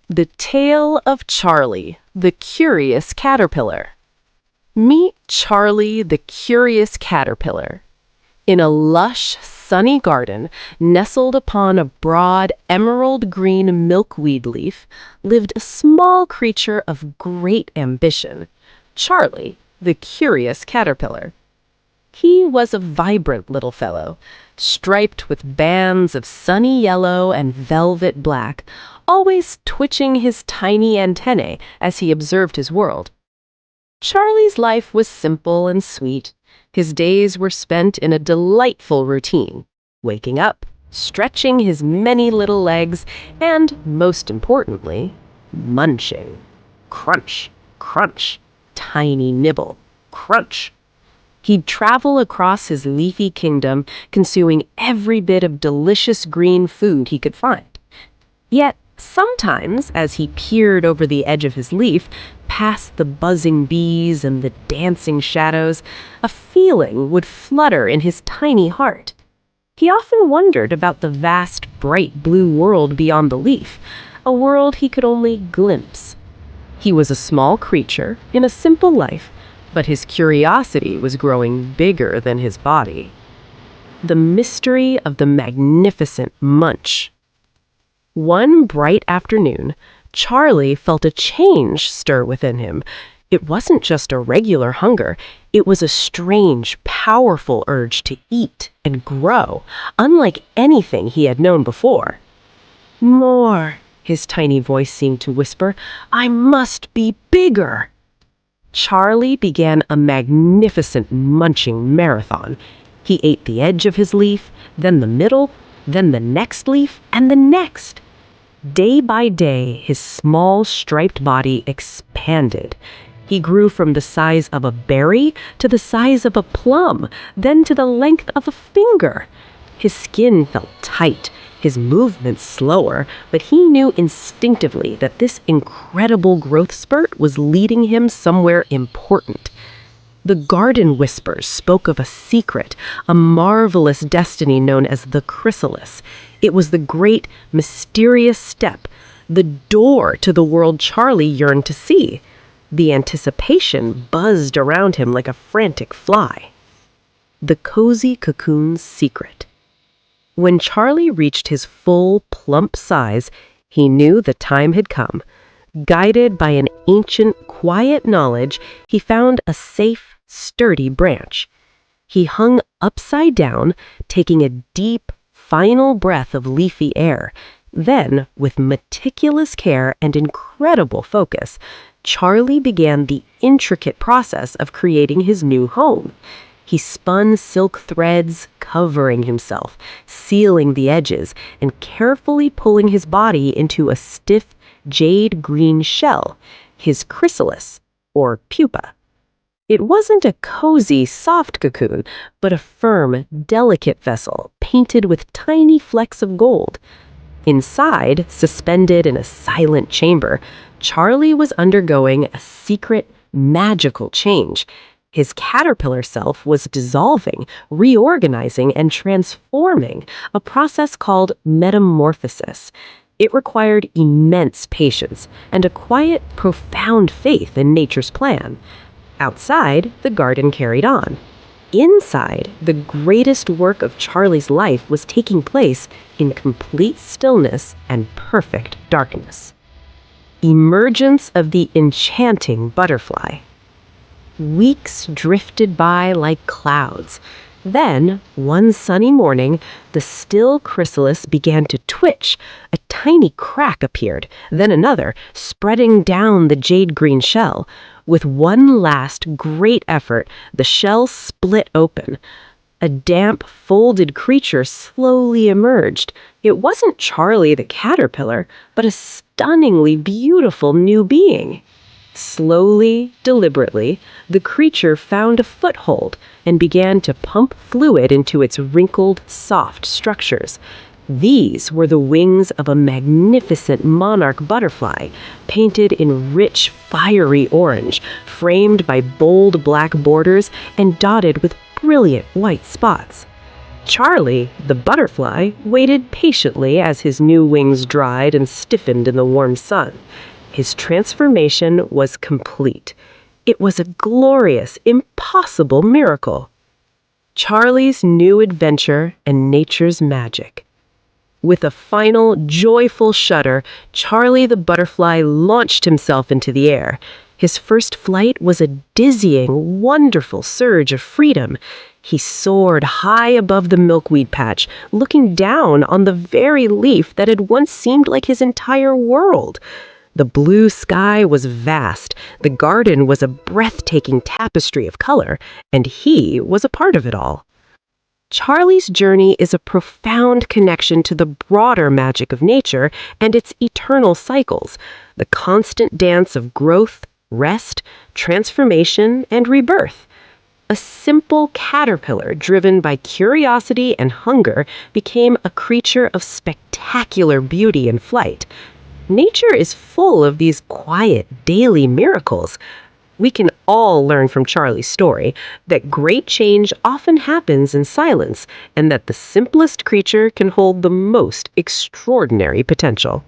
The Tale of Charlie, the Curious Caterpillar. Meet Charlie the Curious Caterpillar. In a lush, sunny garden, nestled upon a broad, emerald-green milkweed leaf, lived a small creature of great ambition, Charlie, the Curious Caterpillar. He was a vibrant little fellow, striped with bands of sunny yellow and velvet black, always twitching his tiny antennae as he observed his world. Charlie's life was simple and sweet. His days were spent in a delightful routine, waking up, stretching his many little legs, and, most importantly, munching. Crunch, crunch, tiny nibble, crunch. He'd travel across his leafy kingdom, consuming every bit of delicious green food he could find. Yet, sometimes, as he peered over the edge of his leaf, past the buzzing bees and the dancing shadows, a feeling would flutter in his tiny heart. He often wondered about the vast, bright blue world beyond the leaf, a world he could only glimpse. He was a small creature in a simple life, but his curiosity was growing bigger than his body. The mystery of the Magnificent Munch. One bright afternoon, Charlie felt a change stir within him. It wasn't just a regular hunger. It was a strange, powerful urge to eat and grow, unlike anything he had known before. "More," his tiny voice seemed to whisper. "I must be bigger." Charlie began a magnificent munching marathon. He ate the edge of his leaf, then the middle, then the next leaf, and the next. Day by day, his small, striped body expanded. He grew from the size of a berry to the size of a plum, then to the length of a finger. His skin felt tight, his movements slower, but he knew instinctively that this incredible growth spurt was leading him somewhere important. The garden whispers spoke of a secret, a marvelous destiny known as the chrysalis. It was the great, mysterious step, the door to the world Charlie yearned to see. The anticipation buzzed around him like a frantic fly. The cozy cocoon's secret. When Charlie reached his full, plump size, he knew the time had come. Guided by an ancient, quiet knowledge, he found a safe, sturdy branch. He hung upside down, taking a deep, final breath of leafy air. Then, with meticulous care and incredible focus, Charlie began the intricate process of creating his new home. He spun silk threads, covering himself, sealing the edges, and carefully pulling his body into a stiff, jade-green shell, his chrysalis, or pupa. It wasn't a cozy, soft cocoon, but a firm, delicate vessel painted with tiny flecks of gold. Inside, suspended in a silent chamber, Charlie was undergoing a secret, magical change. His caterpillar self was dissolving, reorganizing, and transforming, a process called metamorphosis. It required immense patience and a quiet, profound faith in nature's plan. Outside, the garden carried on. Inside, the greatest work of Charlie's life was taking place in complete stillness and perfect darkness. Emergence of the enchanting butterfly. Weeks drifted by like clouds. Then, one sunny morning, the still chrysalis began to twitch. A tiny crack appeared, then another, spreading down the jade-green shell. With one last great effort, the shell split open. A damp, folded creature slowly emerged. It wasn't Charlie the caterpillar, but a stunningly beautiful new being. Slowly, deliberately, the creature found a foothold and began to pump fluid into its wrinkled, soft structures. These were the wings of a magnificent monarch butterfly, painted in rich, fiery orange, framed by bold black borders and dotted with brilliant white spots. Charlie, the butterfly, waited patiently as his new wings dried and stiffened in the warm sun. His transformation was complete. It was a glorious, impossible miracle. Charlie's new adventure and nature's magic. With a final, joyful shudder, Charlie the butterfly launched himself into the air. His first flight was a dizzying, wonderful surge of freedom. He soared high above the milkweed patch, looking down on the very leaf that had once seemed like his entire world. The blue sky was vast, the garden was a breathtaking tapestry of color, and he was a part of it all. Charlie's journey is a profound connection to the broader magic of nature and its eternal cycles, the constant dance of growth, rest, transformation, and rebirth. A simple caterpillar driven by curiosity and hunger became a creature of spectacular beauty and flight. Nature is full of these quiet, daily miracles. We can all learn from Charlie's story that great change often happens in silence and that the simplest creature can hold the most extraordinary potential.